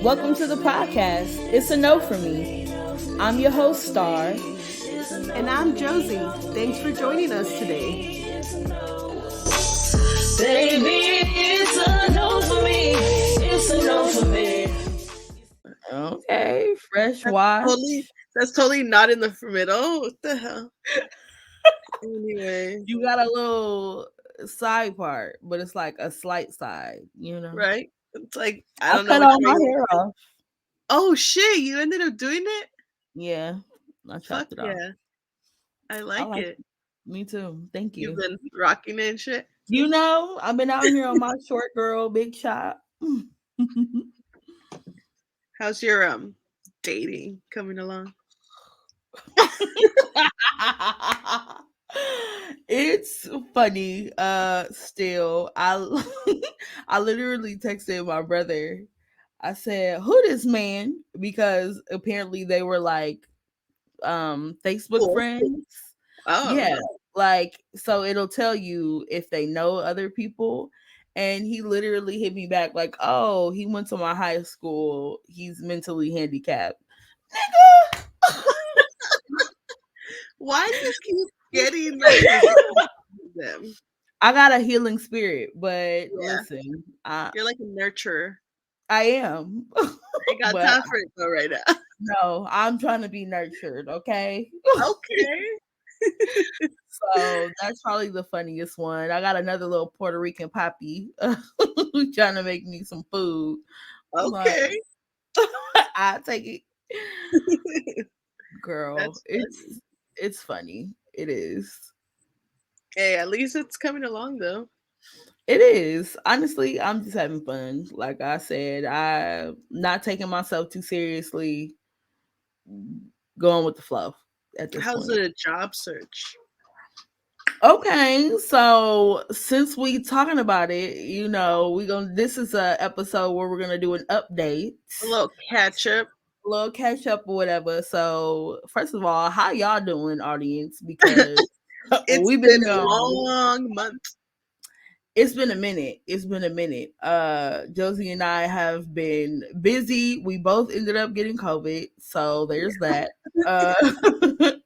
Welcome to the podcast. It's a no for me. I'm your host, Star. And I'm Josie. Thanks for joining us today. Baby, it's a no for me. It's a no for me. Okay, fresh That's watch. totally not in the middle. What the hell? Anyway, You got a little side part, but it's like a slight side, right? It's like I I don't know cut which all way. my hair off. Oh shit! You ended up doing it. Yeah, I Fuck chopped it off. yeah! I I like like it. it. Me too. Thank You've you. been rocking it and shit. I've been out here on my short girl big shot. How's your dating coming along? It's funny. Still, I literally texted my brother. I said, "Who this man?" Because apparently they were like Facebook Cool. friends. Oh, Yeah, like so it'll tell you if they know other people. And he literally hit me back like, "Oh, he went to my high school. He's mentally handicapped." Nigga. why do you keep getting like them? I got a healing spirit, but Yeah, listen, you're like a nurturer. I am. I got But time for it though right now. no, I'm trying to be nurtured, okay? Okay. So that's probably the funniest one. I got another little Puerto Rican poppy who's trying to make me some food. I'm like, Okay. I take it. Girl, That's funny. it's funny. It is. Hey, at least it's coming along though. It is. Honestly, I'm just having fun. Like I said, I'm not taking myself too seriously, going with the flow at this How's point. the job search? Okay, so since we talking about it, we gonna this is a episode where we're gonna do an update, A little catch up. a little catch up or whatever. So first of all, how y'all doing, audience? Because It's we've been been a long month. it's been a minute. It's been a minute. Josie and I have been busy. We both ended up getting COVID, so there's that. Uh It's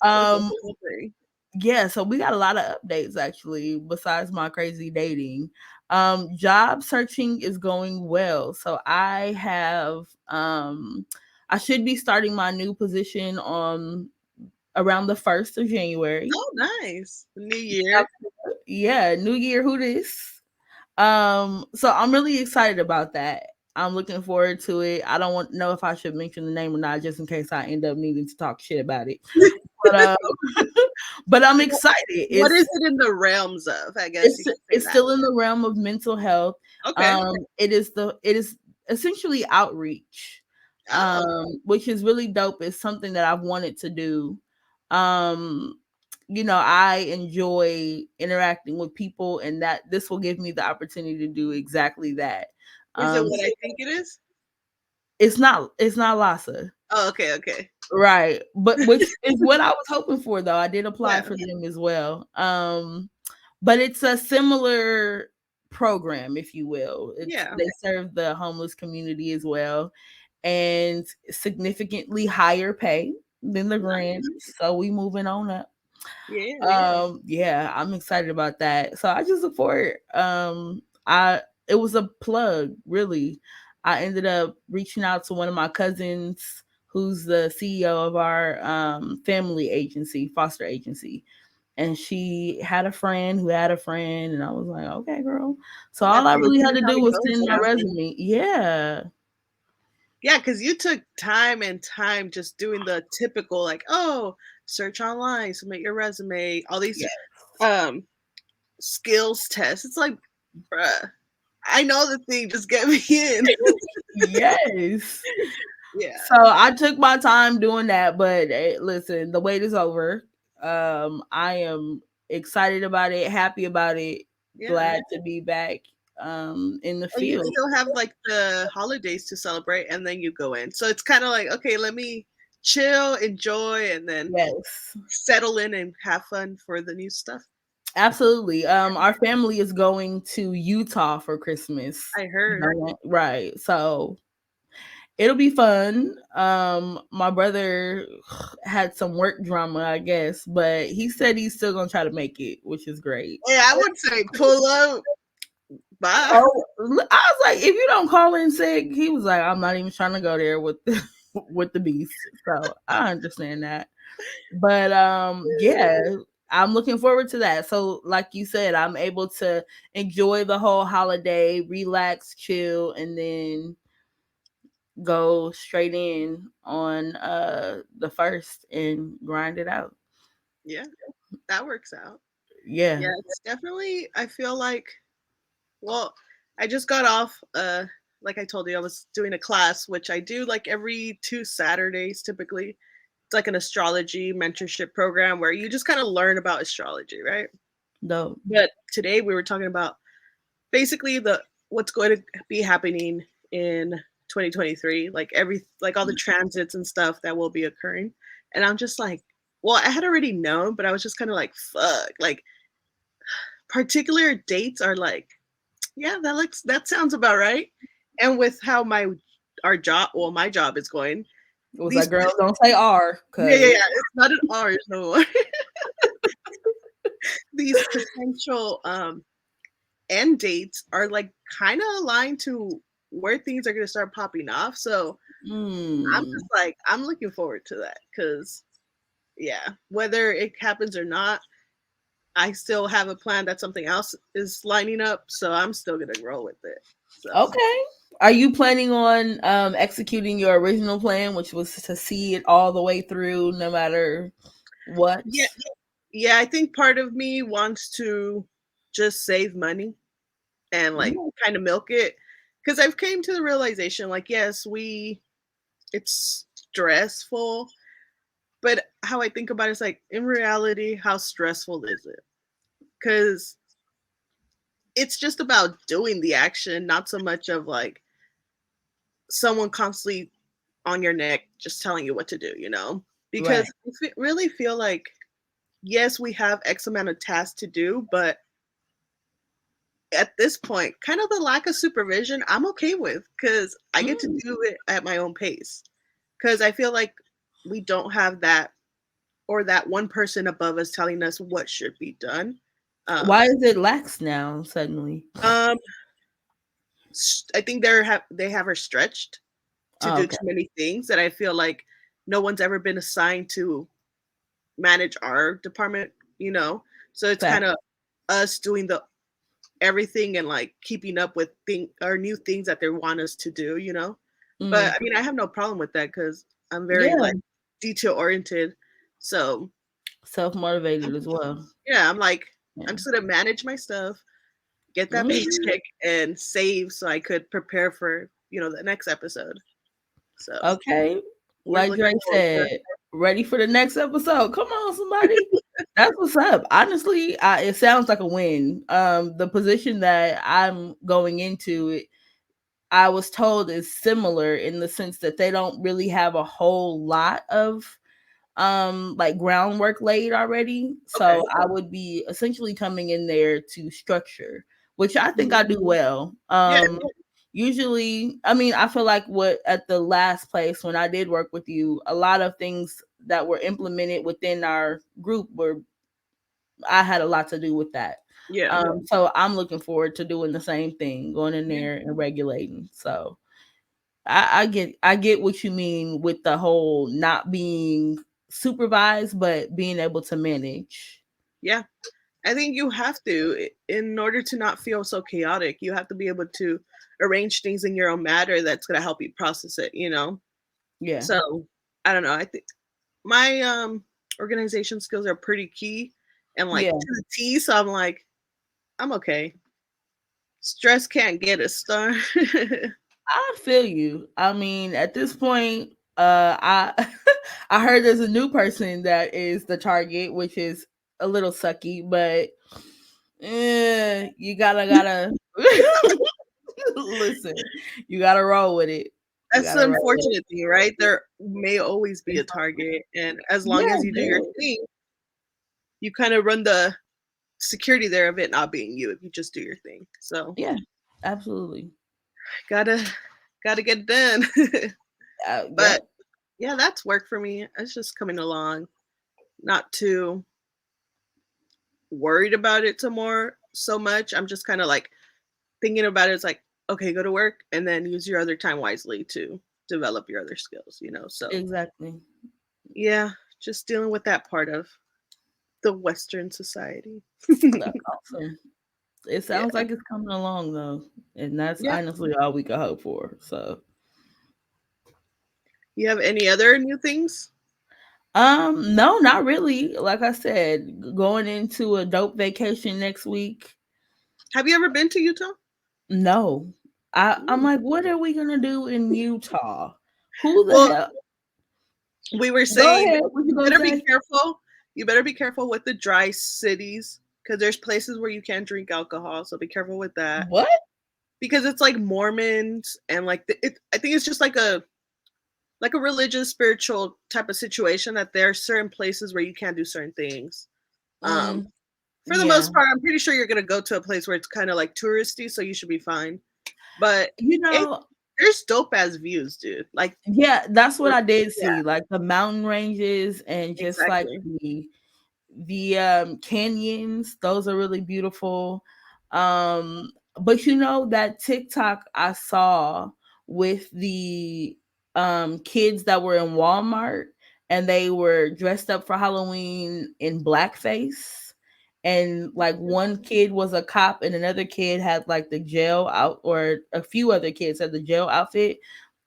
a um whole thing. yeah, so we got a lot of updates actually, besides my crazy dating. Job searching is going well. So I should be starting my new position on around the 1st of January. Oh, nice. New year. Yeah, New Year, who this? So I'm really excited about that. I'm looking forward to it. I don't want know if I should mention the name or not, just in case I end up needing to talk shit about it. But but I'm excited. What is it in the realms of? I guess It's you could say it's that. still in the realm of mental health. Okay. It is essentially outreach, Oh, which is really dope. It's something that I've wanted to do. Um, I enjoy interacting with people, and that this will give me the opportunity to do exactly that. is it Um, what I think it is? it's not Lhasa. Oh, okay, okay. Right. But which is what I was hoping for though. I did apply Yeah, for them as well. But it's a similar program, if you will. yeah. They serve the homeless community as well, and significantly higher pay than the grant. Nice. So we moving on up. Yeah. Yeah, I'm excited about that. So I just look forward. I It was a plug, really. I ended up reaching out to one of my cousins who's the CEO of our family agency, foster agency. And she had a friend who had a friend, and I was like, okay, girl. So all That's I really had usually to how do it was goes, send my yeah. resume. Yeah. Yeah, because you took time and time just doing the typical, like, oh, search online, submit your resume, all these Yeah. um skills tests. It's like, bruh, I know the thing, just get me in. Yes. Yeah. So I took my time doing that, but listen, the wait is over. I am excited about it, happy about it, Yeah. glad to be back in the And you field. still have like the holidays to celebrate and then you go in. So it's kind of like, okay, let me chill, enjoy, and then Yes. settle in and have fun for the new stuff. Absolutely. Our family is going to Utah for Christmas. I heard. Right. So It'll be fun. My brother had some work drama, I guess, but he said he's still gonna try to make it, which is great. Yeah, I would say pull up. Bye. Oh, I was like, if you don't call in sick, he was like, I'm not even trying to go there with the with the beast. So I understand that. But yeah, I'm looking forward to that. So like you said, I'm able to enjoy the whole holiday, relax, chill, and then go straight in on the first and grind it out. Yeah, that works out. Yeah. Yeah, it's definitely. I feel like. Well, I just got off. Like I told you, I was doing a class, which I do like every 2 Saturdays typically. It's like an astrology mentorship program where you just kind of learn about astrology, right? Dope. But today we were talking about basically the what's going to be happening in 2023, like all the transits and stuff that will be occurring. And I'm just like, well, I had already known, but I was just kind of like, fuck, like particular dates are like, yeah, that sounds about right. And with how my job is going, It was these like, girl, don't say R, yeah, yeah, cause yeah, it's not an ours no more. These potential end dates are like kind of aligned to where things are going to start popping off. So I'm just mm, like, I'm looking forward to that because, yeah, whether it happens or not, I still have a plan that something else is lining up. So I'm still going to roll with it. So, okay. Are you planning on executing your original plan, which was to see it all the way through, no matter what? yeah, yeah, I think part of me wants to just save money and like Mm, kind of milk it because I've came to the realization like, yes, it's stressful. But how I think about it is like, in reality, how stressful is it? Because it's just about doing the action, not so much of like someone constantly on your neck just telling you what to do, you know? right. Because really feel like, yes, we have X amount of tasks to do, but at this point, kind of the lack of supervision, I'm okay with because I get to Mm. do it at my own pace. Because I feel like we don't have that or that one person above us telling us what should be done. Um, Why is it lax now suddenly? um, I think they have her stretched to Oh, do okay. too many things that I feel like no one's ever been assigned to manage our department, you know. So it's kind Fact. of us doing the everything and like keeping up with thing or new things that they want us to do, you know. But Mm. I mean, I have no problem with that because I'm very Yeah. like detail oriented. So Self motivated as well. yeah, I'm like, I'm Yeah. just gonna manage my stuff, get that Mm. paycheck, and save so I could prepare for the next episode. So Okay. we're Like looking Drake forward to. said, ready for the next episode. Come on, somebody. That's what's up. Honestly, it sounds like a win. The position that I'm going into, I was told is similar in the sense that they don't really have a whole lot of like groundwork laid already. Okay. So I would be essentially coming in there to structure, which I think Mhm. I do well. Yeah. Usually, I mean, I feel like what at the last place when I did work with you, a lot of things that were implemented within our group were I had a lot to do with that. Yeah. So I'm looking forward to doing the same thing, going in Yeah. there and regulating. So I get what you mean with the whole not being supervised, but being able to manage. Yeah. I think you have to, in order to not feel so chaotic, you have to be able to arrange things in your own matter that's going to help you process it, you know? Yeah. So I don't know. I think my organization skills are pretty key and like Yeah. to the T. So I'm like, I'm okay. Stress can't get us started. I feel you. I mean, at this point, I I heard there's a new person that is the target, which is a little sucky, but you gotta listen. You gotta roll with it. You That's gotta the roll with unfortunate thing, right? There may always be it. a target. And as long Yeah, as you do your dude. thing, you kind of run the security there of it not being you if you just do your thing. So Yeah, absolutely. gotta gotta get it done. But Yep. yeah, that's work for me. It's just coming along, not too worried about it so much. I'm just kind of like thinking about it. It's like, okay, go to work and then use your other time wisely to develop your other skills, you know? So Exactly. yeah, just dealing with that part of the Western society. That's awesome. It sounds Yeah. like it's coming along though, and that's Yeah. honestly all we could hope for. So, You have any other new things? no, not really. Like I said, going into a dope vacation next week. Have you ever been to Utah? No, I'm Mm. like, what are we gonna do in Utah? Who the Well, hell? we were Go saying ahead. What you you gonna better be say? careful. You better be careful with the dry cities because there's places where you can't drink alcohol. So be careful with that What? because it's like Mormons and like I think it's just like a religious, spiritual type of situation that there are certain places where you can't do certain things. Um, Mm, for the yeah. most part, I'm pretty sure you're gonna go to a place where it's kind of like touristy, so you should be fine. But You it know, there's dope ass views, dude. Like, yeah, that's what I did yeah, see, like the mountain ranges and just like exactly. the canyons. Those are really beautiful. But you know that TikTok I saw with the kids that were in Walmart and they were dressed up for Halloween in blackface. And like one kid was a cop and another kid had like the jail out, or a few other kids had the jail outfit.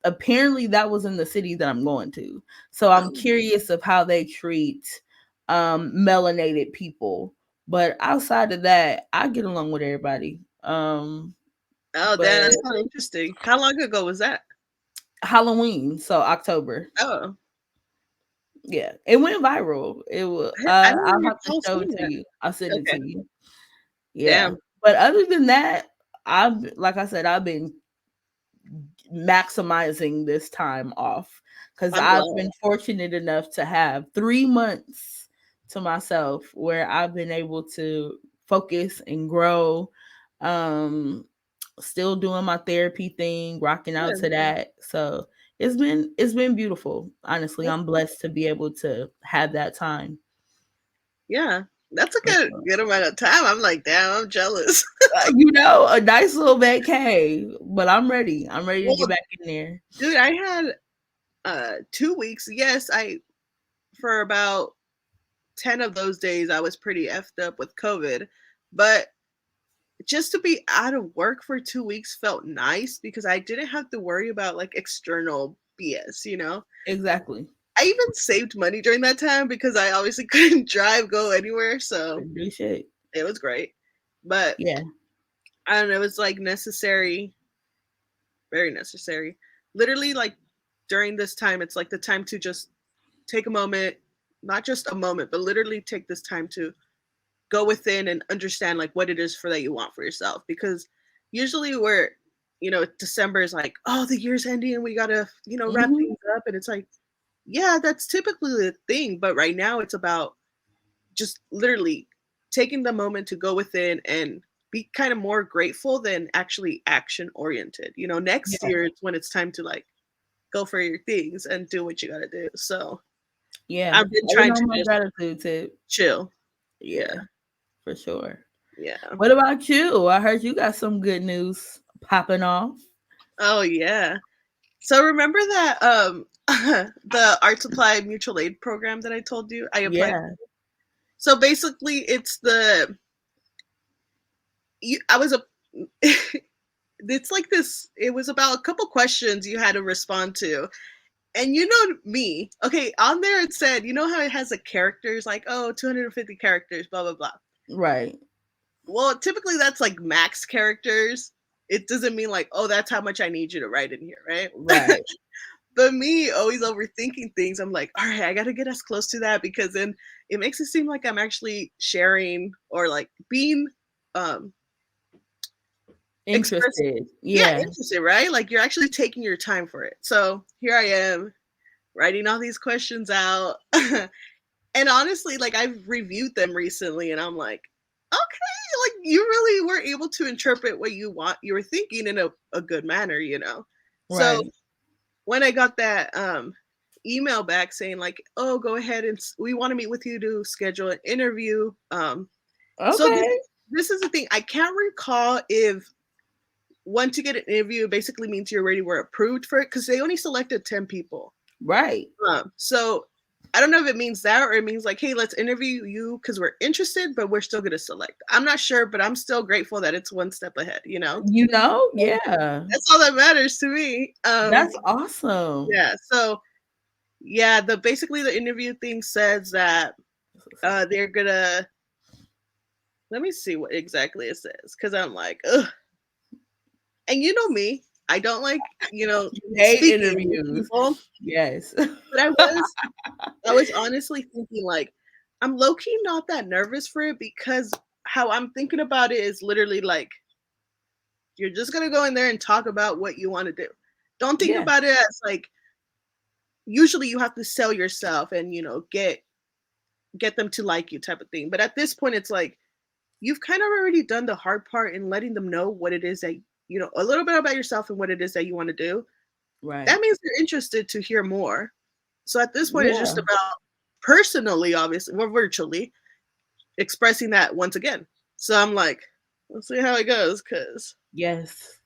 Apparently that was in the city that I'm going to. So I'm Oh, curious of how they treat melanated people. But outside of that, I get along with everybody. oh, But damn, that's so interesting. How long ago was that? Halloween, so October. Oh, Yeah, it went viral. It was. I didn't I'll have to recall show seeing it to that. you. I'll send it Okay, to you. Yeah, damn, but other than that, I've like I said, I've been maximizing this time off because I'm I've glad. been fortunate enough to have 3 months to myself where I've been able to focus and grow. Um, Still doing my therapy thing, rocking out Good. to that. So it's been beautiful. Honestly, That's I'm blessed to be able to have that time Yeah, that's a for good sure. good amount of time. I'm like, damn, I'm jealous. A nice little vacay, but I'm ready. I'm ready to get Well, back in there. dude, I had 2 weeks. Yes, I for about 10 of those days I was pretty effed up with COVID, but just to be out of work for 2 weeks felt nice because I didn't have to worry about like external BS, you know? Exactly. I even saved money during that time because I obviously couldn't drive, go anywhere, so Couldn't do shit. it was great. But Yeah. I don't know, it was like necessary, very necessary. Literally, like during this time, it's like the time to just take a moment, not just a moment, but literally take this time to go within and understand like what it is for that you want for yourself. Because usually we're, December is like, oh, the year's ending and we gotta, wrap Hmm. things up. And it's like, yeah, that's typically the thing. But right now it's about just literally taking the moment to go within and be kind of more grateful than actually action oriented. Next Yeah. year it's when it's time to like go for your things and do what you gotta do. So Yeah. I've been Living trying on to my just gratitude tip. chill. Yeah, Yeah. for sure. Yeah. What about you? I heard you got some good news popping off. Oh yeah. So remember that the art supply mutual aid program that I told you I applied Yeah. for? So basically it's I was a it's like this, it was about a couple questions you had to respond to. And me. Okay, on there it said, how it has the characters like, oh, 250 characters, blah blah blah. Right. Well, typically that's like max characters. It doesn't mean like, oh, that's how much I need you to write in here, right? Right. But me always overthinking things, I'm like, all right, I gotta get as close to that because then it makes it seem like I'm actually sharing or like being um express Interested. yeah, Yeah. interested, right? Like you're actually taking your time for it. So here I am writing all these questions out. And honestly, like I've reviewed them recently and I'm like, okay, like you really were able to interpret what you were thinking in a good manner. So Right. when I got that email back saying like, "Oh, go ahead and we want to meet with you to schedule an interview." So Okay. this is the thing. I can't recall if once you get an interview, it basically means you already were approved for it because they only selected 10 people. Right. So I don't know if it means that or it means like, hey, let's interview you because we're interested, but we're still going to select. I'm not sure, but I'm still grateful that it's one step ahead, you know? You know? So Yeah. that's all that matters to me. That's awesome. Yeah. So yeah, basically the interview thing says that they're gonna let me see what exactly it says because I'm like, ugh. And you know me, I don't like, You hate speaking with interviews. people, Yes. but I was honestly thinking like I'm low key not that nervous for it because how I'm thinking about it is literally like you're just gonna go in there and talk about what you want to do. Don't think Yeah. about it as like usually you have to sell yourself and get them to like you type of thing. But at this point it's like you've kind of already done the hard part in letting them know what it is that a little bit about yourself and what it is that you want to do. Right. That means they're interested to hear more. So at this point, it's just Yeah. about personally, obviously, or virtually expressing that once again. So I'm like, let's see how it goes because Yes.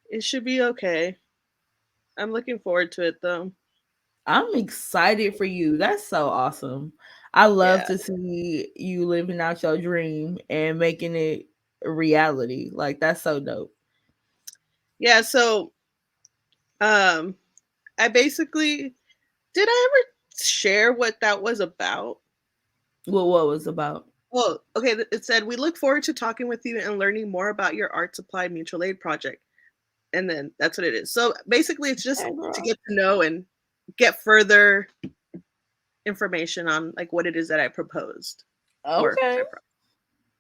it should be okay. I'm looking forward to it though. I'm excited for you. That's so awesome. I love Yeah. to see you living out your dream and making it a reality. Like that's so dope. Yeah. So, um, I basically, did I ever share what that was about? What was about? Oh, okay. It said, we look forward to talking with you and learning more about your art supply mutual aid project. And then that's what it is. So basically, it's just Hey, to girl. get to know and get further information on like what it is that I proposed or Okay.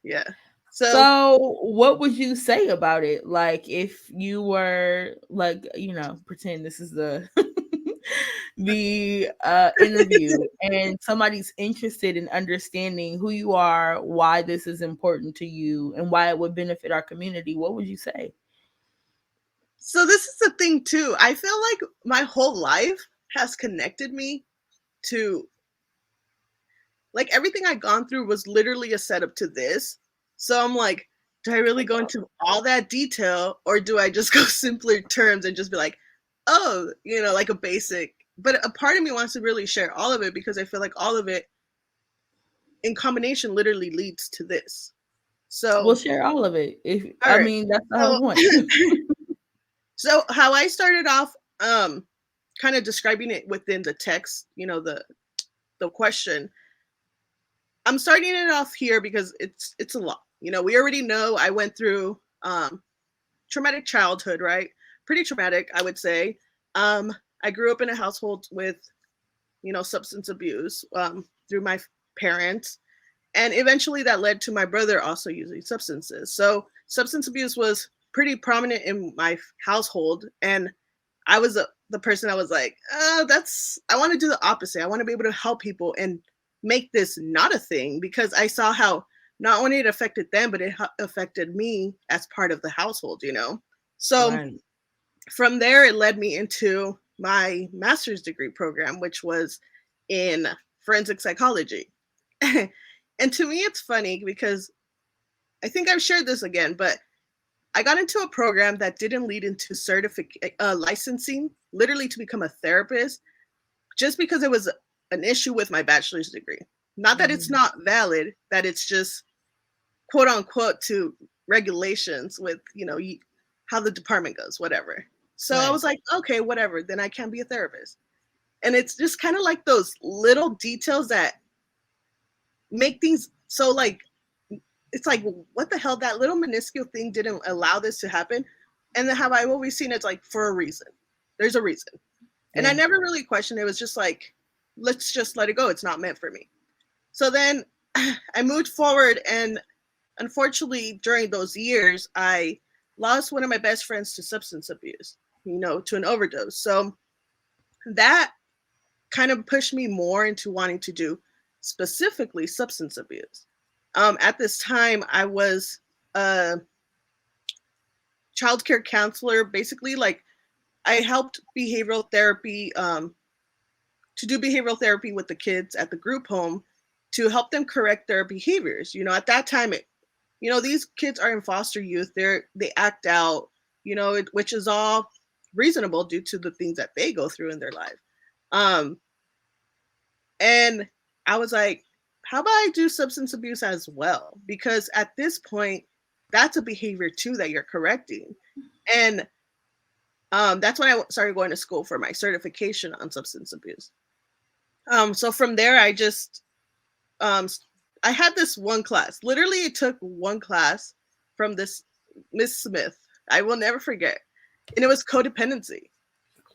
yeah. So So, what would you say about it? Like, if you were like, pretend this is the the interview, and somebody's interested in understanding who you are, why this is important to you, and why it would benefit our community, what would you say? so this is the thing too. I feel like my whole life has connected me to like everything I've gone through was literally a setup to this. So I'm like, do I really go into all that detail or do I just go simpler terms and just be like, oh, like a basic. But a part of me wants to really share all of it because I feel like all of it in combination literally leads to this. We'll So, share all of it. If all I right. mean, that's the whole So, point. so how I started off, kind of describing it within the text, the question. I'm starting it off here because it's a lot. We already know I went through traumatic childhood, right? Pretty traumatic, I would say. I grew up in a household with, substance abuse through my parents. And eventually that led to my brother also using substances. So substance abuse was pretty prominent in my household. And I was the person that was like, I want to do the opposite. I want to be able to help people and make this not a thing because I saw how not only it affected them, but it affected me as part of the household. So Right. from there, it led me into my master's degree program, which was in forensic psychology. And to me, it's funny because I think I've shared this again, but I got into a program that didn't lead into licensing, literally to become a therapist, just because it was an issue with my bachelor's degree. Not that it's Mhm. not valid, that it's just quote unquote to regulations with, how the department goes, whatever. So I Right. was like, okay, whatever, then I can be a therapist. And it's just kind of like those little details that make things so like it's like what the hell, that little minuscule thing didn't allow this to happen. And then how I've always seen it's like for a reason. There's a reason. And I Yeah. never really questioned it. It was just like, let's just let it go. It's not meant for me. So then I moved forward and unfortunately during those years I lost one of my best friends to substance abuse, to an overdose. So that kind of pushed me more into wanting to do specifically substance abuse. At this time, I was a child care counselor, basically like I helped behavioral therapy to do behavioral therapy with the kids at the group home to help them correct their behaviors. At that time, these kids are in foster youth. They act out, which is all reasonable due to the things that they go through in their life. Um, and I was like, how about I do substance abuse as well? Because at this point, that's a behavior too that you're correcting. And that's when I started going to school for my certification on substance abuse. So from there, um, I had this one class. Literally, it took one class from this Miss Smith. I will never forget, and it was codependency.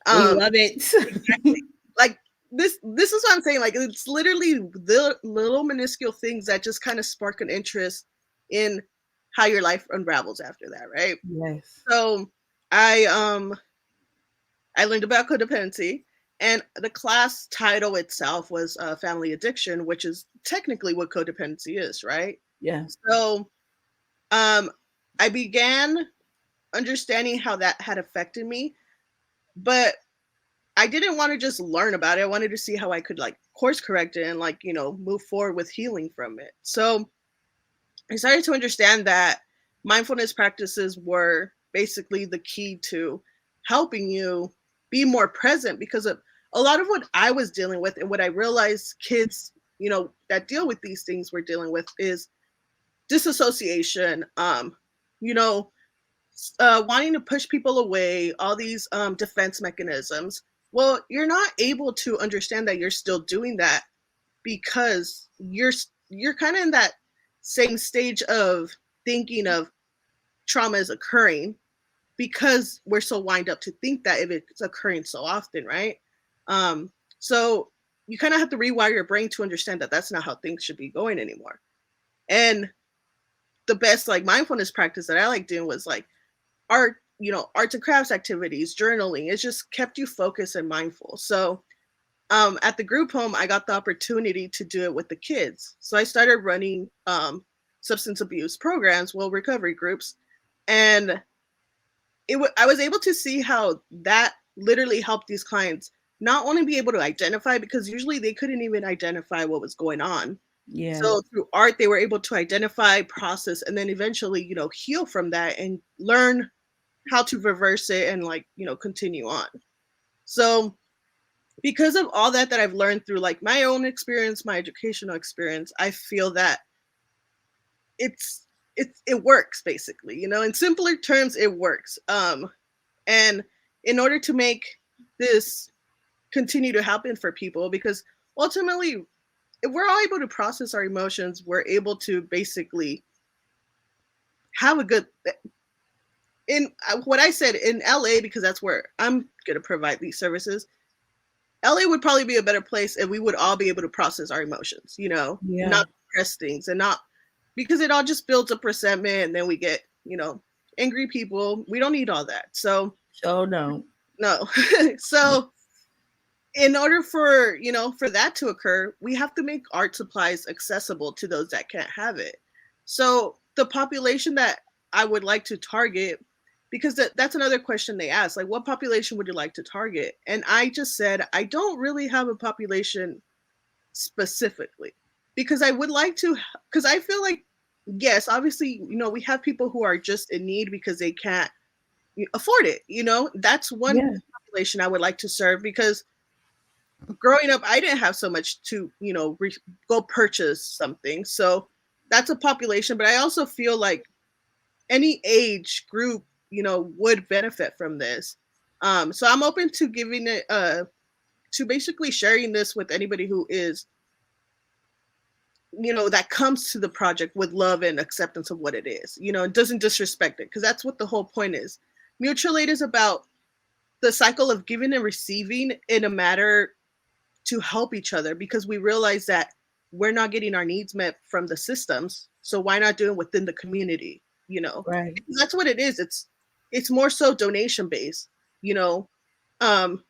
We Um, love it. exactly. Like this is what I'm saying. Like it's literally the little minuscule things that just kind of spark an interest in how your life unravels after that, right? Yes. So I learned about codependency, and the class title itself was family addiction, which is technically what codependency is, right? Yeah. So um, I began understanding how that had affected me, but I didn't want to just learn about it. I wanted to see how I could like course correct it and like, move forward with healing from it. So I started to understand that mindfulness practices were basically the key to helping you be more present because of a lot of what I was dealing with and what I realized kids, that deal with these things were dealing with is disassociation, you know, wanting to push people away, all these defense mechanisms. Well, you're not able to understand that you're still doing that because you're kind of in that same stage of thinking of trauma is occurring because we're so wind up to think that if it's occurring so often, right? So you kind of have to rewire your brain to understand that that's not how things should be going anymore. And the best like mindfulness practice that I like doing was like art, arts and crafts activities, journaling. It just kept you focused and mindful. So at the group home, I got the opportunity to do it with the kids. So I started running substance abuse programs, recovery groups, and I was able to see how that literally helped these clients not only be able to identify because usually they couldn't even identify what was going on. Yes. So through art, they were able to identify, process, and then eventually, heal from that and learn how to reverse it and like, continue on. So because of all that I've learned through like my own experience, my educational experience, I feel that it's it works basically, in simpler terms, it works. And in order to make this continue to happen for people, because ultimately, if we're all able to process our emotions, we're able to basically have a good in what I said in LA, because that's where I'm going to provide these services. LA would probably be a better place if we would all be able to process our emotions, Yeah. not press things and not because it all just builds up resentment and then we get, angry people. We don't need all that. So, So no. no. So, in order for, for that to occur, we have to make art supplies accessible to those that can't have it. So, the population that I would like to target because that's another question they ask, like what population would you like to target? And I just said I don't really have a population specifically because I would like to, because I feel like yes, obviously, we have people who are just in need because they can't afford it. That's one Yeah. population I would like to serve because growing up I didn't have so much to go purchase something. So that's a population, but I also feel like any age group, would benefit from this. So I'm open to giving it, to basically sharing this with anybody who is, that comes to the project with love and acceptance of what it is, and doesn't disrespect it, because that's what the whole point is. Mutual aid is about the cycle of giving and receiving in a matter to help each other because we realize that we're not getting our needs met from the systems. So why not do it within the community? Right. Because that's what it is. It's more so donation based. You know, um,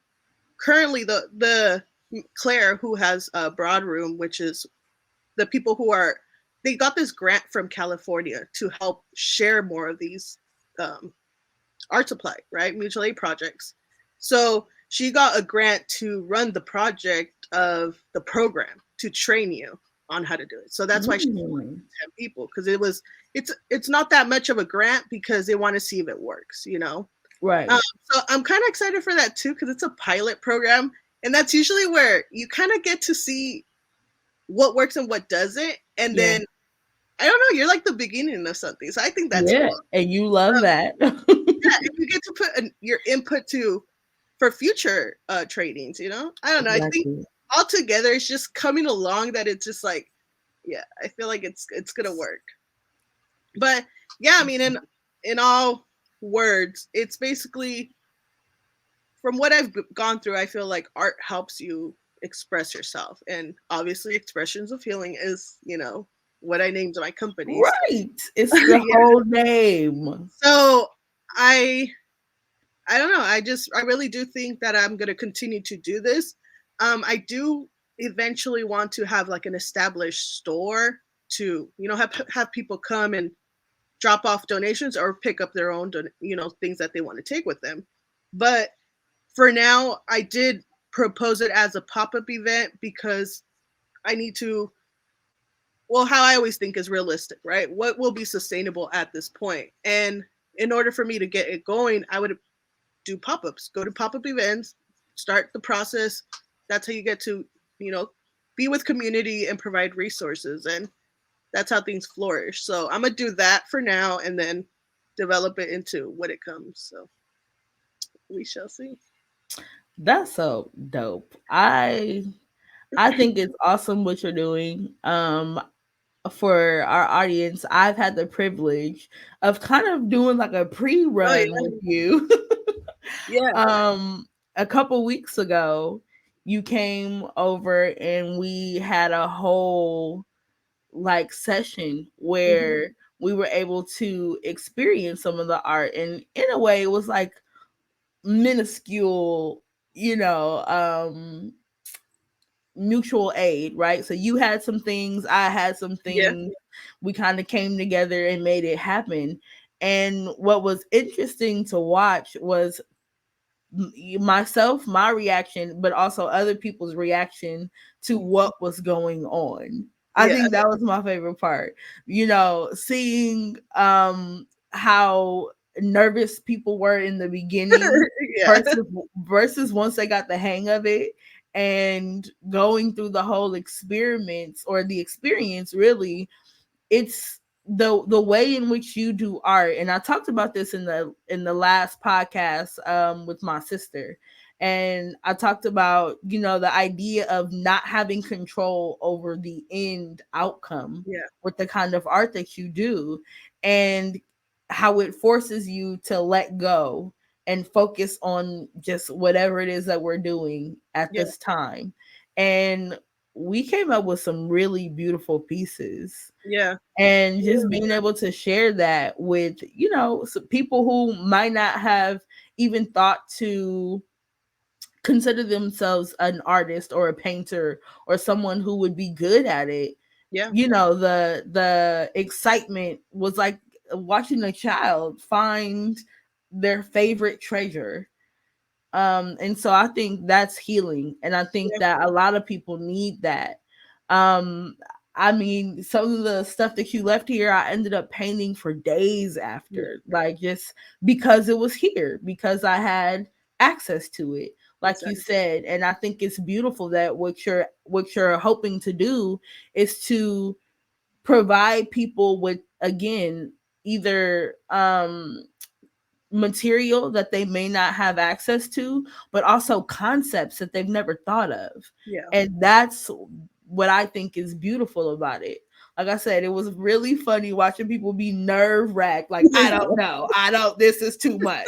currently the Claire who has a broad room, which is the people who are they got this grant from California to help share more of these um, art supply, right? Mutual aid projects. So she got a grant to run the project of the program to train you on how to do it. So that's why she Mm, 10 people, because it's not that much of a grant because they want to see if it works, you know. Um, right. so I'm kind of excited for that too because it's a pilot program, and that's usually where you kind of get to see what works and what doesn't, and Yeah. then I don't know, you're like the beginning of something. So I think that's Yeah. cool. And you love that. Yeah, and you get to put your input to for future trainings. You know, I don't know. I think Exactly. altogether it's just coming along that it's just like, yeah, I feel like it's gonna work. But yeah, I mean, in all words, it's basically from what I've gone through. I feel like art helps you express yourself, and obviously, expressions of healing is what I named my company. So Right. It's the yeah, whole name. so I I don't know. I really do think that I'm gonna continue to do this. I do eventually want to have like an established store to have people come and drop off donations or pick up their own things that they want to take with them. But for now, I did propose it as a pop up event because I need to. Well, how I always think is realistic, right? What will be sustainable at this point? And in order for me to get it going, I would do pop-ups, go to pop-up events, start the process. That's how you get to, you know, be with community and provide resources, and that's how things flourish. So I'm gonna do that for now and then develop it into what it comes. So we shall see. That's so dope. I think it's awesome what you're doing. For our audience, I've had the privilege of kind of doing like a Oh pre-run with yeah, you. yeah, um a couple weeks ago, you came over and we had a whole like session hmm, where we were able to experience some of the art, and in a way it was like minuscule, you know, mutual aid, right? So you had some things, I had some yeah, things, we kind of came together and made it happen. And what was interesting to watch was myself, my reaction, but also other people's reaction to what was going on. I yeah, think that was my favorite part. You know, seeing how nervous people were in the beginning yeah, versus once they got the hang of it, and going through the whole experiments or the experience really. It's the way in which you do art, and I talked about this in the last podcast with my sister, and I talked about, you know, the idea of not having control over the end outcome yeah, with the kind of art that you do, and how it forces you to let go and focus on just whatever it is that we're doing at yeah, this time. And we came up with some really beautiful pieces, yeah, and just being able to share that with, you know, some people who might not have even thought to consider themselves an artist or a painter or someone who would be good at it. yeah, You know, the excitement was like watching a child find their favorite treasure. And so I think that's healing, and I think yeah, that a lot of people need that. um I mean, some of the stuff that you left here, I ended up painting for days yeah, after, like just because it was here, because I had access to it, like you exactly. said. And I think it's beautiful that what you're hoping to do is to provide people with, again, either material that they may not have access to, but also concepts that they've never thought of. Yeah, And that's what I think is beautiful about it. Like I said, it was really funny watching people be nerve wracked. Like, I don't know. I don't, this is too much,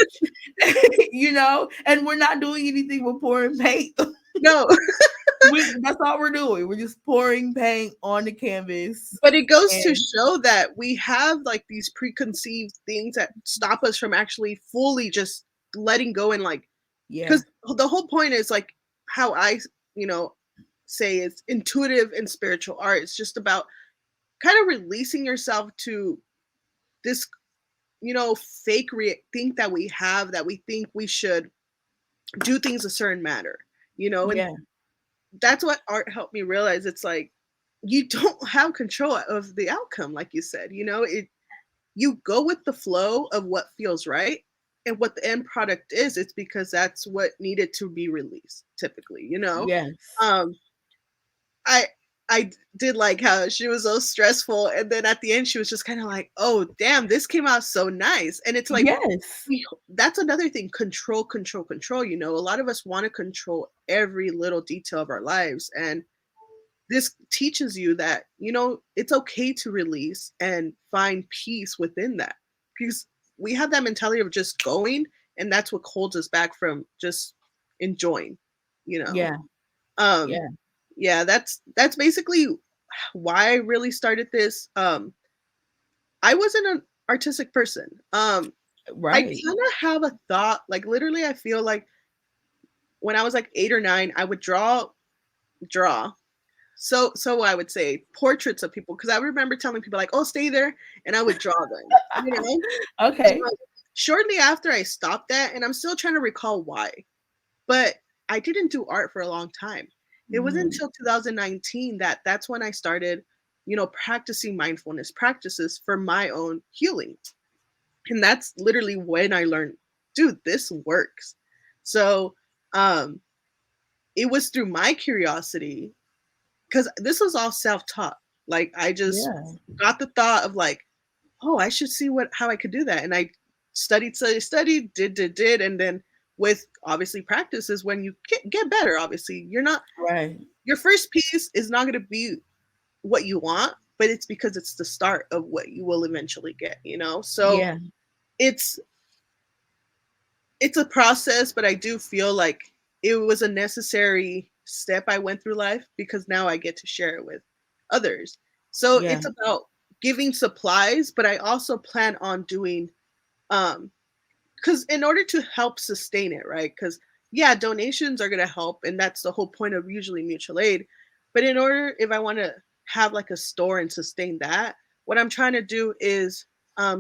you know? And we're not doing anything but pouring paint. no, That's all we're doing. We're just pouring paint on the canvas. but it goes to And show that we have like these preconceived things that stop us from actually fully just letting go and like yeah, because the whole point is like how I you know say it's intuitive and spiritual art. It's just about kind of releasing yourself to this fake think that we have that we think we should do things a certain manner, you know, and Yeah. that's what art helped me realize. It's like you don't have control of the outcome, like you said, you know, it you go with the flow of what feels right, and what the end product is, it's because that's what needed to be released typically, you know. Yes. um I did like how she was so stressful, and then at the end she was just kind of like, "Oh, damn, this came out so nice." And it's like Yes. that's another thing, control, control, control, you know. A lot of us want to control every little detail of our lives, and this teaches you that, you know, it's okay to release and find peace within that. Because we have that mentality of just going, and that's what holds us back from just enjoying, you know. Yeah. Um Yeah. yeah, that's basically why I really started this. I wasn't an artistic person. I Right. kind of have a thought, like literally I feel like when I was like 8 or 9, I would draw. So I would say portraits of people, because I remember telling people like, "Oh, stay there," and I would draw them, you know. Okay. And shortly after I stopped that, and I'm still trying to recall why, but I didn't do art for a long time. It wasn't Mm. until 2019 that that's when I started, you know, practicing mindfulness practices for my own healing. And that's literally when I learned, dude, this works. So, um, it was through my curiosity, because this was all self-taught. Like I just Yeah. got the thought of like, oh, I should see what how I could do that. And I studied, did, and then with obviously practice is when you get better. Obviously, you're not Right. your first piece is not going to be what you want, but it's because it's the start of what you will eventually get, you know? So Yeah. it's it's a process, but I do feel like it was a necessary step I went through life, because now I get to share it with others. So Yeah. it's about giving supplies, but I also plan on doing, um because in order to help sustain it, right? Because yeah, donations are going to help, and that's the whole point of usually mutual aid. But in order, if I want to have like a store and sustain that, what I'm trying to do is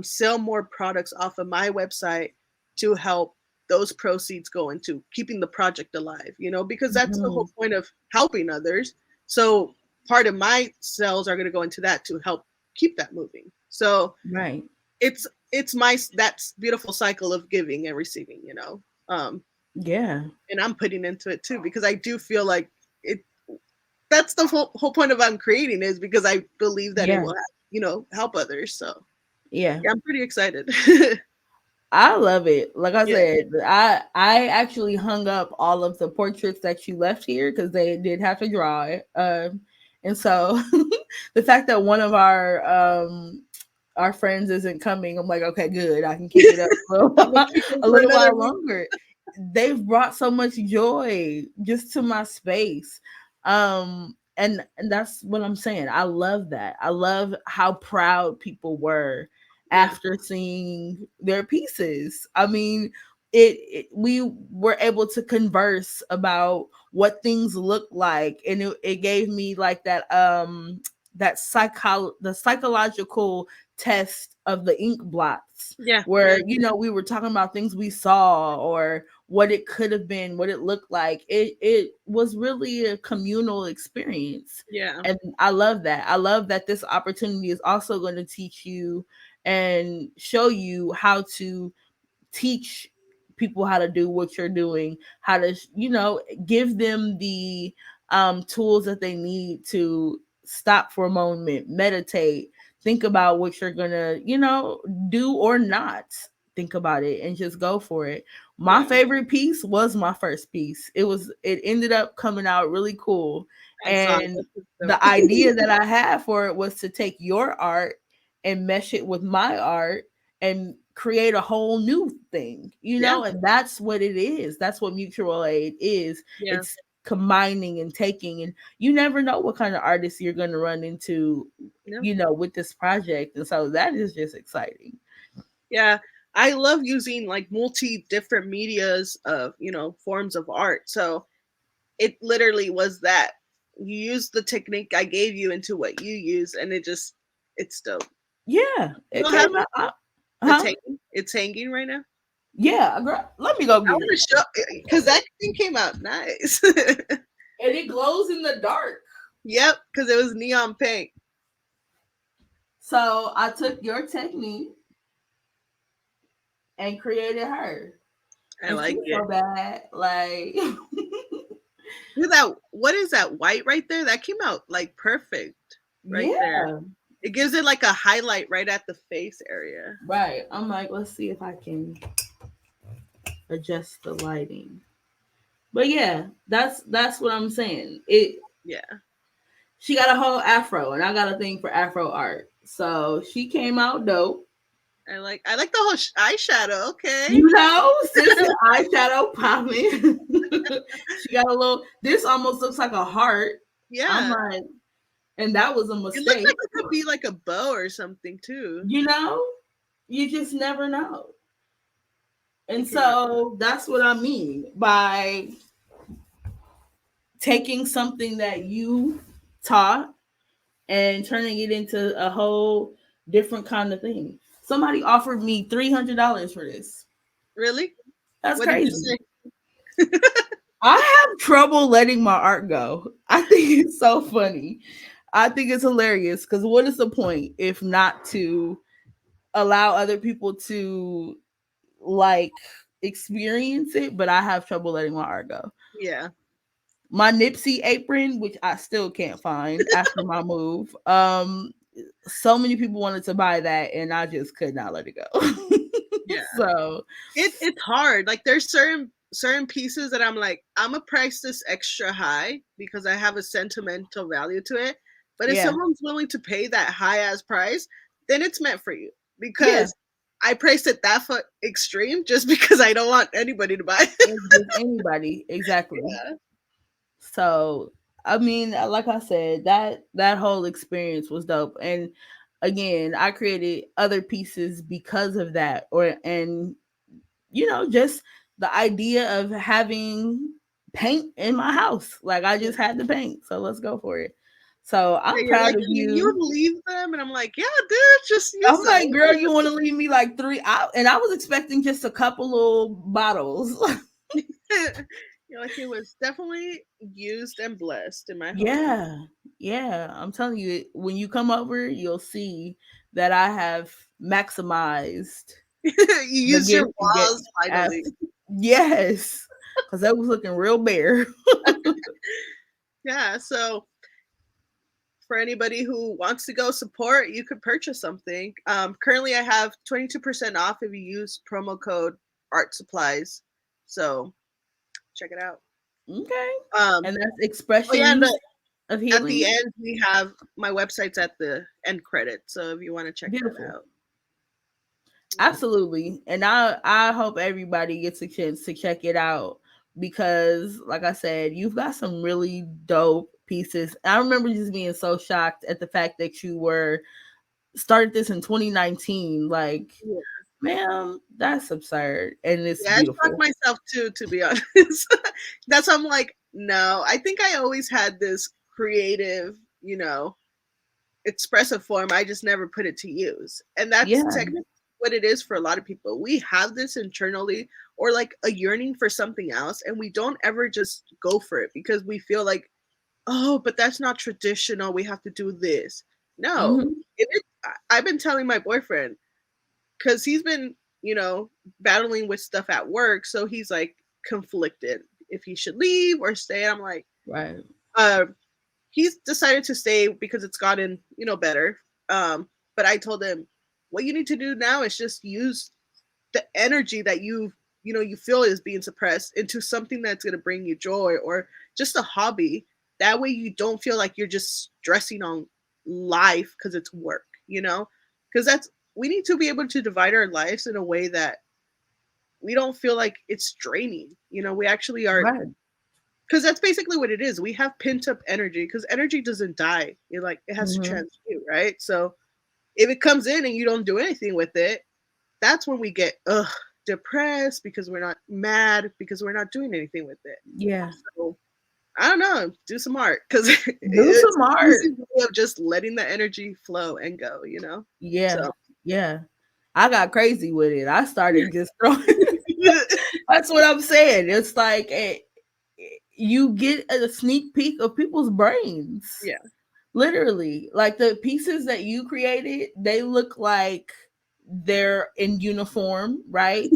sell more products off of my website to help those proceeds go into keeping the project alive, you know, because that's the whole Mhm. point of helping others. So part of my sales are going to go into that to help keep that moving. So Right. it's my that's beautiful cycle of giving and receiving, you know. um Yeah. and I'm putting into it too, because I do feel like it that's the whole point of I'm creating, is because I believe that it Yeah. will, you know, help others. So Yeah. yeah, I'm pretty excited. I love it. Like I Yeah, said, I actually hung up all of the portraits that you left here because they did have to draw it. And so the fact that one of our friends isn't coming, I'm like, okay, good. I can keep it up a little, I'm gonna keep them a for little another while week. longer. They've brought so much joy just to my space. And that's what I'm saying. I love that. I love how proud people were Yeah, after seeing their pieces. I mean, it we were able to converse about what things look like, and it gave me like that the psychological test of the ink blots, yeah, where yeah, we were talking about things we saw or what it could have been, what it looked like. It was really a communal experience. yeah, And I love that. I love that this opportunity is also going to teach you and show you how to teach people how to do what you're doing, how to give them the tools that they need to stop for a moment, meditate, think about what you're gonna do or not think about it, and just go for it. My yeah. favorite piece was my first piece. It ended up coming out really cool. I saw it. And That's the dope. idea that I had for it was to take your art and mesh it with my art and create a whole new thing, Yeah, and that's what it is. That's what mutual aid is. yeah, It's combining and taking, and you never know what kind of artists you're going to run into, yeah, with this project. And so that is just exciting. yeah. I love using like multi different medias of, you know, forms of art. So it literally was that you use the technique I gave you into what you use, and it's dope. Yeah, You it don't have came it? out. It's Huh? hanging. It's hanging right now. Yeah, girl, let me go I get want to it. show because that thing came out nice. And it glows in the dark. Yep, because it was neon pink. So I took your technique and created her. I And she like was it. so bad. Like, Look at that. What is that white right there? That came out like perfect right there. yeah. It gives it like a highlight right at the face area. Right. I'm like, let's see if I can adjust the lighting. But yeah, that's what I'm saying. It Yeah, She got a whole afro, and I got a thing for afro art. So she came out dope. I like the whole eyeshadow. Okay. You know, sissy eyeshadow popping. She got a little. This almost looks like a heart. I'm Yeah. like, and that was a It looks like mistake. it could be like a bow or something too. You know, you just never know. It And came out. so that's what I mean by taking something that you taught and turning it into a whole different kind of thing. Somebody offered me $300 for this. Really? That's What did you crazy. say? I have trouble letting my art go. I think it's so funny. I think it's hilarious because what is the point if not to allow other people to like experience it? But I have trouble letting my art go. Yeah. My Nipsey apron, which I still can't find after my move. So many people wanted to buy that, and I just could not let it go. Yeah. So It's hard. Like there's certain pieces that I'm like, I'm gonna price this extra high because I have a sentimental value to it. But if yeah, someone's willing to pay that high ass price, then it's meant for you. yeah, Because I priced it that extreme just because I don't want anybody to buy it. it's just anybody exactly. Yeah. So I mean, like I said, that whole experience was dope, and again, I created other pieces because of that, or and just the idea of having paint in my house. Like I just had the paint, so let's go for it. So Yeah, I'm you're proud like, of you would you. leave them, and I'm like, yeah, dude, just use I'm like, girl, you them. want to leave me like three out? And I was expecting just a couple little bottles. You're like, it was definitely used and blessed in my home. Yeah, yeah. I'm telling you, when you come over, you'll see that I have maximized You the used your gift you get. walls As, finally. yes, because that was looking real bare. Yeah, so for anybody who wants to go support, you could purchase something. Currently, I have 22% off if you use promo code Art Supplies. So check it out. Okay. Um, And that's oh yeah, and expressions of at the healing. end we have my website's at the end credit. So if you want to check that Beautiful. out, yeah. Absolutely. And I hope everybody gets a chance to check it out because like I said, you've got some really dope pieces. I remember just being so shocked at the fact that you were started this in 2019. Like, Yeah. ma'am, that's absurd and it's Yeah, I shocked beautiful. myself too, to be honest. That's why I'm like, no, I think I always had this creative, expressive form. I just never put it to use. And that's Yeah. technically what it is for a lot of people. We have this internally or like a yearning for something else, and we don't ever just go for it because we feel like, oh, but that's not traditional. We have to do this. No, Hmm. I've been telling my boyfriend because he's been, battling with stuff at work. So he's like conflicted if he should leave or stay. I'm like, Right. uh, he's decided to stay because it's gotten, better. But I told him, what you need to do now is just use the energy that you feel is being suppressed into something that's going to bring you joy or just a hobby. That way you don't feel like you're just stressing on life because it's work, because we need to be able to divide our lives in a way that we don't feel like it's draining. We actually are, Right. because that's basically what it is. We have pent up energy because energy doesn't die. It has to Hmm. transmute, right? So if it comes in and you don't do anything with it, that's when we get depressed because we're not mad because we're not doing anything with it. Yeah. So I don't know, do some art because Do it's some an easy art. way of just letting the energy flow and go. Yeah. So Yeah. I got crazy with it. I started just throwing. That's what I'm saying. It's like you get a sneak peek of people's brains. Yeah. Literally, like the pieces that you created, they look like they're in uniform, right?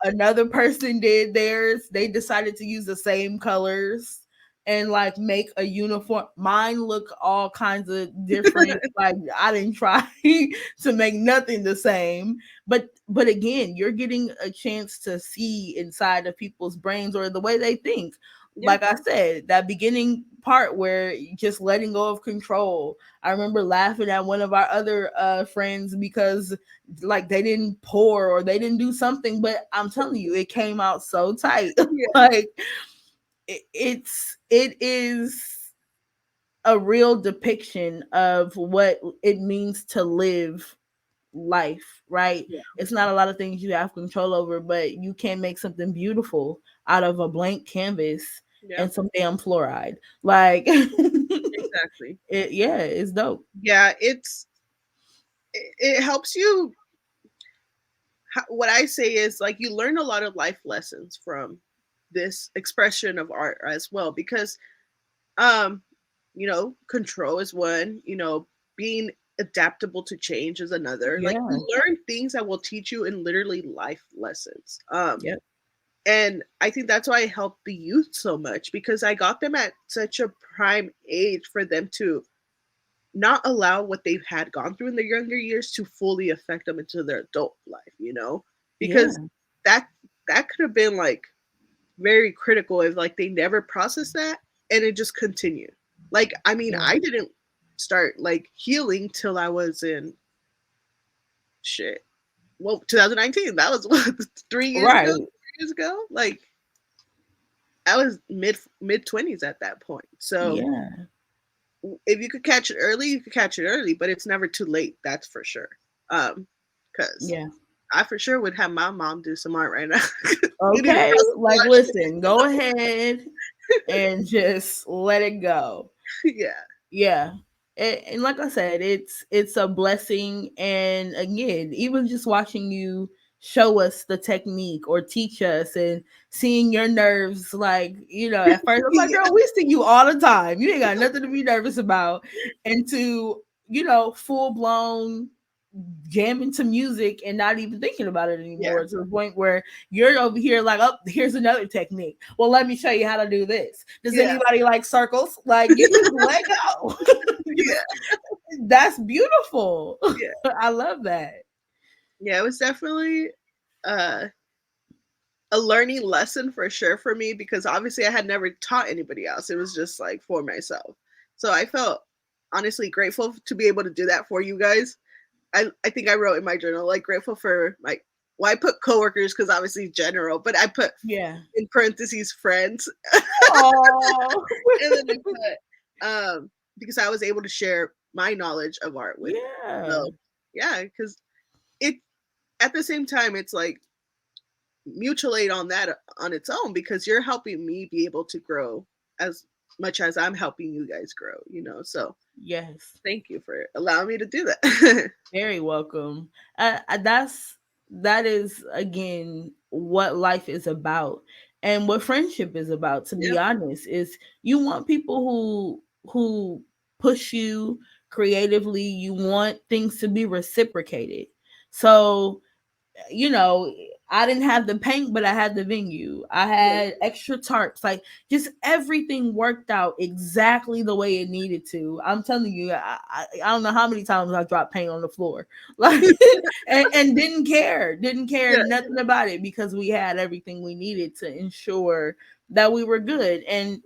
Another person did theirs. They decided to use the same colors and like make a uniform. Mine look all kinds of different. Like I didn't try to make nothing the same. But again, you're getting a chance to see inside of people's brains or the way they think. Yeah. Like I said, that beginning part where just letting go of control. I remember laughing at one of our other friends because like they didn't pour or they didn't do something, but I'm telling you, it came out so tight. Yeah. Like it is a real depiction of what it means to live life, right? Yeah. It's not a lot of things you have control over, but you can make something beautiful out of a blank canvas Yeah. and some damn fluoride. Like Exactly. yeah, it's dope. Yeah. It helps you. What I say is like you learn a lot of life lessons from this expression of art as well because um control is one, being adaptable to change is another. Like Yeah. you learn things that will teach you in literally life lessons. Yep. And I think that's why I help the youth so much because I got them at such a prime age for them to not allow what they've had gone through in their younger years to fully affect them into their adult life. Because Yeah. that that could have been like very critical if like they never processed that and it just continued. Like I mean, Yeah. I didn't start like healing till I was in shit. Well, 2019. That was what 3 years ago. Right. 3 years ago. Like I was mid 20s at that point. So Yeah. if you could catch it early, you could catch it early, but it's never too late. That's for sure. Because Yeah. I for sure would have my mom do some art right now. We need to Okay. cross the Like line. listen, go ahead and just let it go. Yeah, Yeah. And like I said, it's a blessing. And again, even just watching you show us the technique or teach us and seeing your nerves, like, at first I'm like, yeah, girl, we see you all the time. You ain't got nothing to be nervous about. And to, full blown jamming to music and not even thinking about it yeah, anymore, to the point where you're over here like, oh, here's another technique. Well, let me show you how to do this. Does yeah, anybody like circles? Like you just let go. yeah, That's beautiful. yeah. I love that. Yeah, it was definitely uh, a learning lesson for sure for me because obviously I had never taught anybody else. It was just like for myself. So I felt honestly grateful to be able to do that for you guys. I think I wrote in my journal like grateful for like well I put coworkers because obviously general, but I put Yeah. in parentheses friends, Oh. and then I put because I was able to share my knowledge of art with them. Yeah. So yeah, because it at the same time it's like mutual aid on that on its own because you're helping me be able to grow as much as I'm helping you guys grow. So Yes. thank you for allowing me to do that. Very welcome. That is again what life is about, and what friendship is about. To Yeah, be honest, is you want people who push you creatively. You want things to be reciprocated. So I didn't have the paint, but I had the venue. I yeah, had extra tarps. Like just everything worked out exactly the way it needed to. I'm telling you, I don't know how many times I dropped paint on the floor, like, and didn't care yeah, nothing about it because we had everything we needed to ensure that we were good. And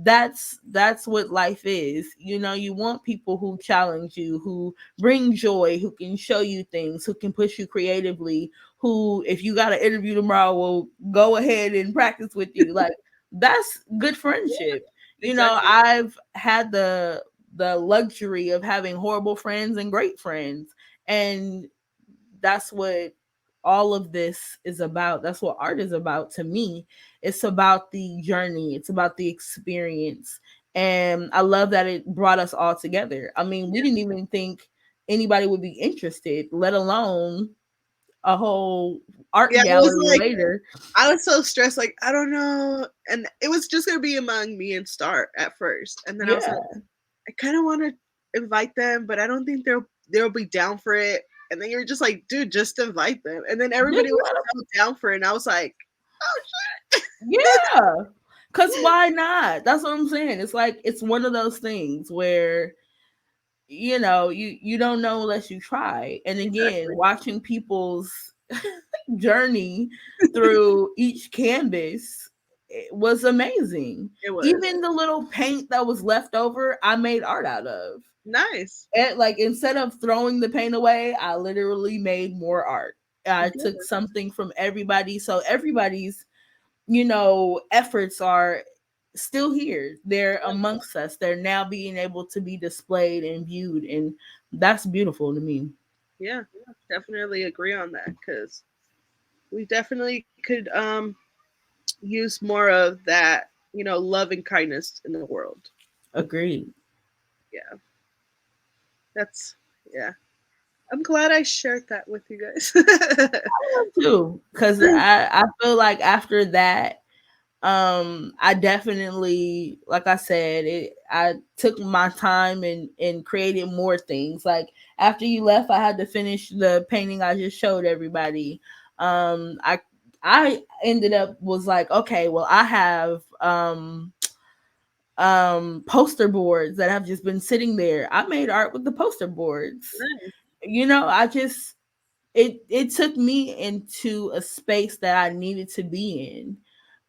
that's what life is. You want people who challenge you, who bring joy, who can show you things, who can push you creatively, who, if you got an interview tomorrow, will go ahead and practice with you. Like that's good yeah, friendship. exactly. I've had the luxury of having horrible friends and great friends, and that's what all of this is about. That's what art is about to me. It's about the journey, it's about the experience. And I love that it brought us all together. I mean, we Yeah, didn't even think anybody would be interested, let alone a whole art Yeah, it was gallery like later. I was so stressed, like, I don't know. And it was just gonna be among me and Star at first. And then I was like, Yeah. I kinda wanna invite them, but I don't think they'll be down for it. And then you're just like, dude, just invite them. And then everybody Just was let 'em, so down for it. And I was like, oh yeah. Cause why not? That's what I'm saying. It's like it's one of those things where you don't know unless you try. And again, exactly. watching people's journey through each canvas, it was amazing. It was. Even the little paint that was left over, I made art out of. Nice. And like instead of throwing the paint away, I literally made more art. I took Good. something from everybody, so everybody's efforts are still here. They're amongst us. They're now being able to be displayed and viewed, and that's beautiful to me. Yeah, definitely agree on that because we definitely could use more of that, love and kindness in the world. Agreed. Yeah, that's yeah. I'm glad I shared that with you guys. Too, because I feel like after that, I definitely, like I said, I took my time and created more things. Like after you left, I had to finish the painting I just showed everybody. I ended up was like, okay, well, I have poster boards that have just been sitting there. I made art with the poster boards. Nice. I just it took me into a space that I needed to be in,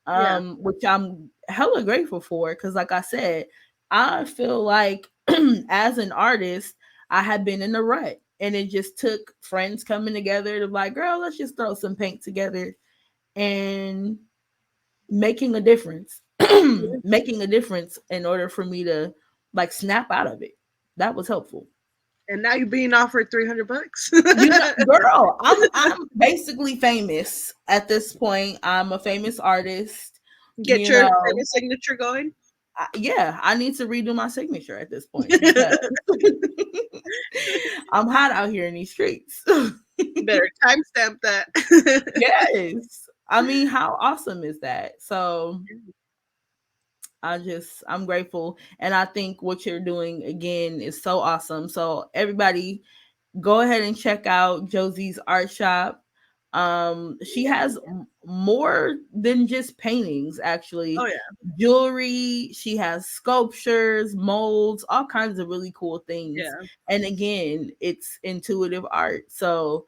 Yeah, which I'm hella grateful for. Because, like I said, I feel like as an artist, I had been in a rut, and it just took friends coming together to like, girl, let's just throw some paint together and making a difference, making a difference in order for me to like snap out of it. That was helpful. and now you're being offered $300. Girl, I'm basically famous at this point. I'm a famous artist. Get You your know, famous signature going. yeah, I need to redo my signature at this point because I'm hot out here in these streets. Better timestamp that. Yes. I mean, how awesome is that? So I'm grateful. And I think what you're doing again is so awesome. So everybody go ahead and check out Josie's art shop. She has more than just paintings, Oh actually. yeah, Jewelry, she has sculptures, molds, all kinds of really cool things. yeah, And again, it's intuitive art. So,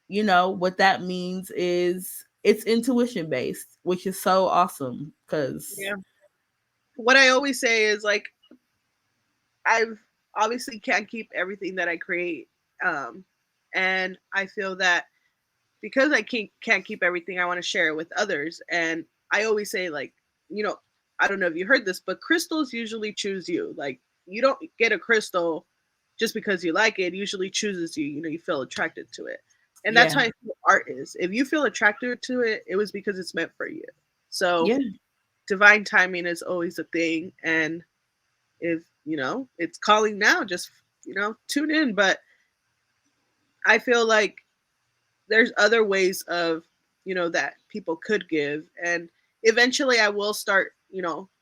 what that means is it's intuition based, which is so awesome because yeah. What I always say is like I've obviously can't keep everything that I create, um, and I feel that because I can't keep everything, I want to share it with others. And I always say like, you know, I don't know if you heard this, but crystals usually choose you. Like you don't get a crystal just because you like it. It usually chooses you. You feel attracted to it, and that's how yeah, I feel art is. If you feel attracted to it, it was because it's meant for you. So yeah, divine timing is always a thing, and if it's calling now, just tune in. But I feel like there's other ways of that people could give, and eventually I will start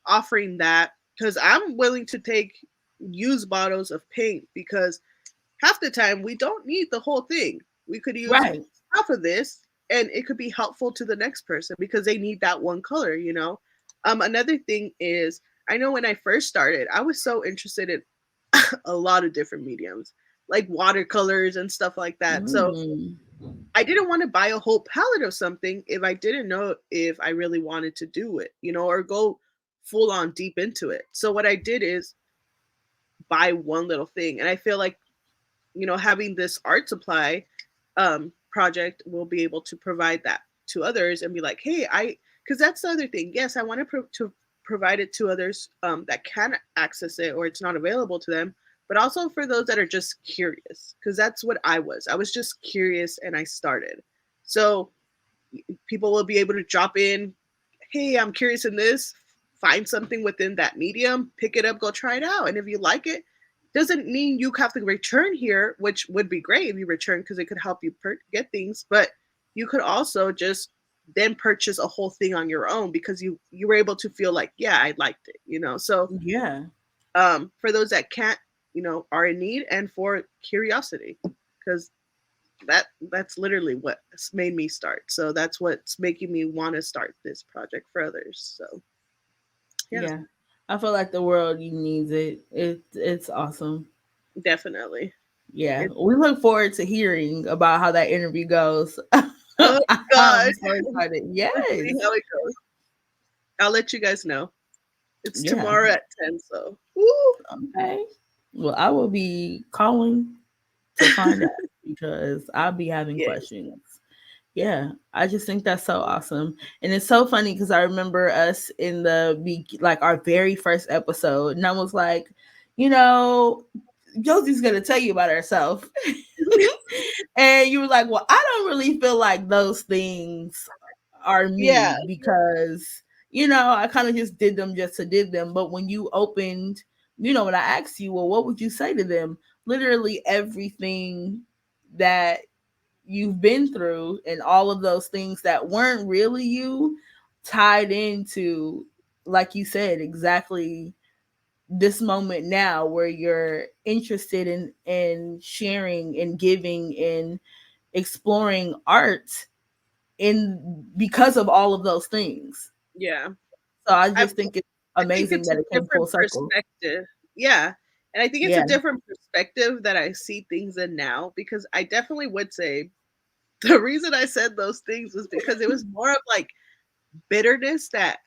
offering that because I'm willing to take used bottles of paint because half the time we don't need the whole thing. We could use right, half of this and it could be helpful to the next person because they need that one color. Another thing is I know when I first started I was so interested in a lot of different mediums like watercolors and stuff like that. So mm, I didn't want to buy a whole palette of something if I didn't know if I really wanted to do it, or go full on deep into it. So what I did is buy one little thing. And I feel like, having this art supply project will be able to provide that to others and be like, hey, because that's the other thing. Yes, I want to provide it to others that can access it or it's not available to them, but also for those that are just curious, because that's what I was. I was just curious and I started. So people will be able to drop in, hey, I'm curious in this, find something within that medium, pick it up, go try it out. And if you like it, doesn't mean you have to return here, which would be great if you return because it could help you get things. But you could also just then purchase a whole thing on your own because you were able to feel like, yeah, I liked it, you know. So Yeah. for those that can't, you know, are in need, and for curiosity, because that's literally what's made me start. So that's what's making me want to start this project for others. So yeah, Yeah. I feel like the world needs it. It's awesome. definitely. Yeah. It, We look forward to hearing about how that interview goes. oh God, I'm so excited. let's see Yes. how it goes. I'll let you guys know. It's Yeah. tomorrow at 10. So woo. Okay. Well, I will be calling to find out because I'll be having Yes. questions. Yeah, I just think that's so awesome. And it's so funny because I remember us in like our very first episode, and I was like, you know, Josie's gonna tell you about herself. And you were like, well, I don't really feel like those things are Yeah. me because, I kind of just did them just to did them. But when you opened, when I asked you, well, what would you say to them? Literally everything that you've been through and all of those things that weren't really you tied into, like you said, exactly this moment now where you're interested in sharing and giving and exploring art in because of all of those things. Yeah. So I I just think it's I think amazing it's a that it came full different circle. perspective. Yeah. And I think it's a Yeah. different perspective that I see things in now, because I definitely would say the reason I said those things was because it was more of like bitterness that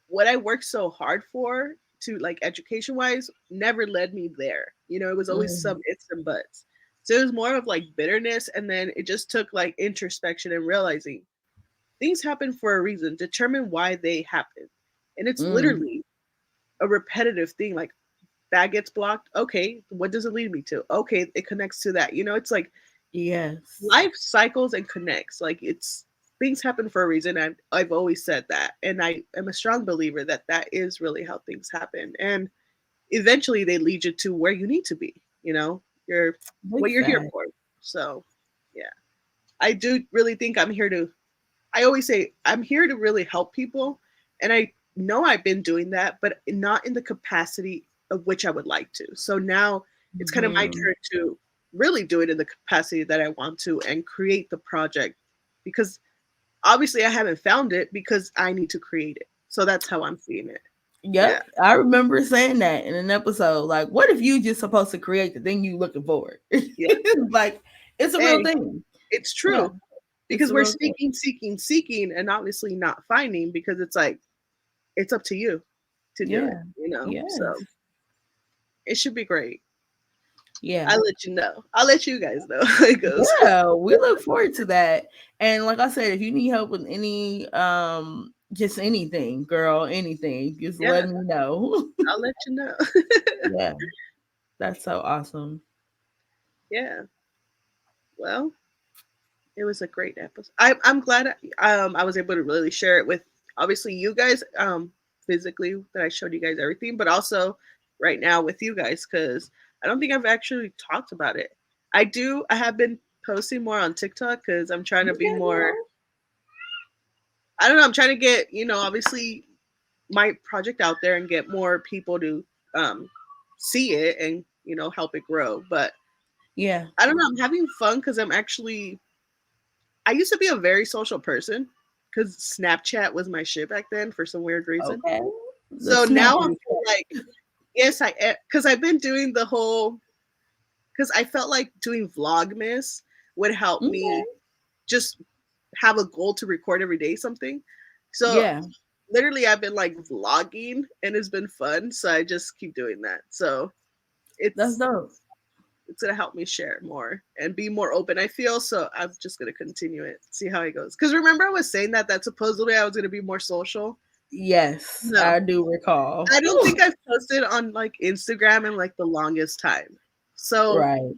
what I worked so hard for, to like education wise, never led me there. You know, it was always some Mm, ifs and buts. So it was more of like bitterness, and then it just took like introspection and realizing things happen for a reason. Determine why they happen. And it's mm, literally a repetitive thing. Like, that gets blocked. Okay, what does it lead me to? Okay, it connects to that. You know, it's like yes. life cycles and connects. Like, it's things happen for a reason. I've always said that, and I am a strong believer that that is really how things happen. And eventually, they lead you to where you need to be. You know, you're Big what you're here fact. for. So, yeah, I do really think I'm here to. I always say I'm here to really help people, and I know I've been doing that, but not in the capacity of which I would like to. So now it's kind of my Hmm. turn to really do it in the capacity that I want to and create the project, because obviously I haven't found it because I need to create it. So that's how I'm seeing it. Yeah. Yep, I remember saying that in an episode. Like, what if you just supposed to create the thing you looking for? Yeah. Like, it's a real Hey, thing. it's Yeah, true, it's because a we're real thing. seeking, seeking, seeking, and obviously not finding, because it's like, it's up to you to do it, Yeah. you know? Yes. So it should be great. Yeah. I'll let you know. I'll let you guys know how it goes. Yeah. We look forward to that. And like I said, if you need help with any just anything, girl, anything, just Yeah, let me know. I'll let you know. Yeah. That's so awesome. Yeah. Well, it was a great episode. I'm glad I was able to really share it with, obviously, you guys, physically, that I showed you guys everything, but also right now with you guys, because I don't think I've actually talked about it. I have been posting more on TikTok because I'm trying to be Okay, more, girl. I don't know, I'm trying to get, obviously my project out there and get more people to see it and, help it grow. But Yeah. I don't know, I'm having fun because I used to be a very social person because Snapchat was my shit back then for some weird reason. Okay. The So now snapping I'm feel like, yes, because I've been doing the whole, because I felt like doing Vlogmas would help okay. me just have a goal to record every day something. So Yeah. literally, I've been like vlogging, and it's been fun. So I just keep doing that. So That's it's dope. it's gonna help me share more and be more open, I feel. So I'm just gonna continue it, see how it goes. Because remember, I was saying that supposedly I was gonna be more social. Yes, No, I do recall. I don't think I've posted on like Instagram in like the longest time. So Right.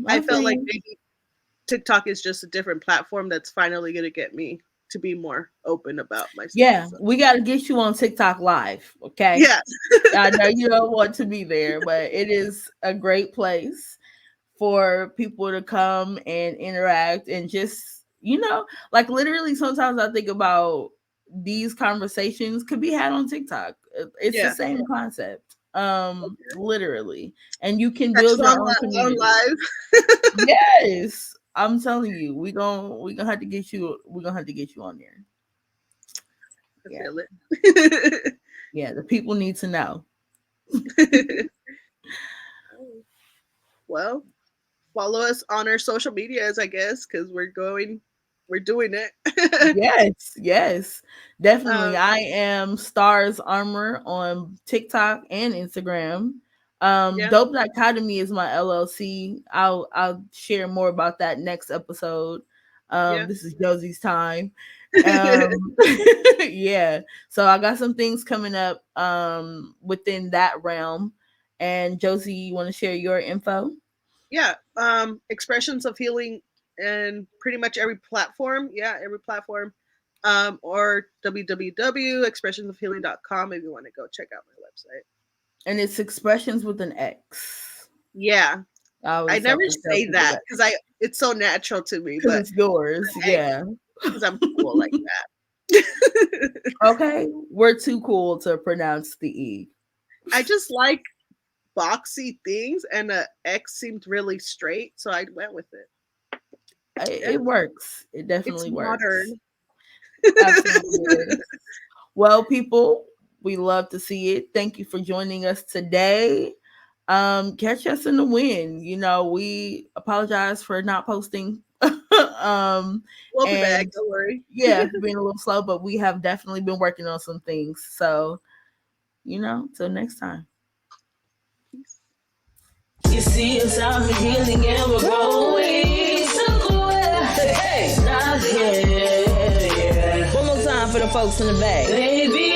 I I felt like think maybe TikTok is just a different platform that's finally gonna get me to be more open about my stuff. Yeah, So. we got to get you on TikTok live, okay? Yeah. I know you don't want to be there, but it is a great place for people to come and interact and just, like literally sometimes I think about these conversations could be had on TikTok. It's the Yeah. same concept. Literally. And you can Catch build you your own on community. live. Yes. I'm telling you, we gonna have to get you on there. I Yeah. feel it. Yeah, the people need to know. Well, follow us on our social medias, I guess, because we're doing it. Yes, definitely. um, I am Stars Armor on TikTok and Instagram. yeah, Dope Dichotomy is my LLC. I'll share more about that next episode. yeah. This is Josie's time. Um, yeah. So I got some things coming up within that realm. And Josie, you want to share your info? Yeah. Expressions of healing and pretty much every platform. Yeah, every platform. Or www.expressionsofhealing.com if you want to go check out my website. And it's expressions with an X. Yeah. I I always never have to tell say people that that because it's so natural to me, because but it's yours. Yeah. because I'm cool like that. Okay. We're too cool to pronounce the E. I just like boxy things, and the X seemed really straight, so I went with it. Yeah. It works. It It's definitely works. modern. Absolutely. Well, people, we love to see it. Thank you for joining us today. Catch us in the wind. We apologize for not posting. We'll be back. And Don't worry. yeah, being a little slow, but we have definitely been working on some things. So, till next time. You see us out here healing and we're growing somewhere. Hey, not here. One more time for the folks in the back. Baby,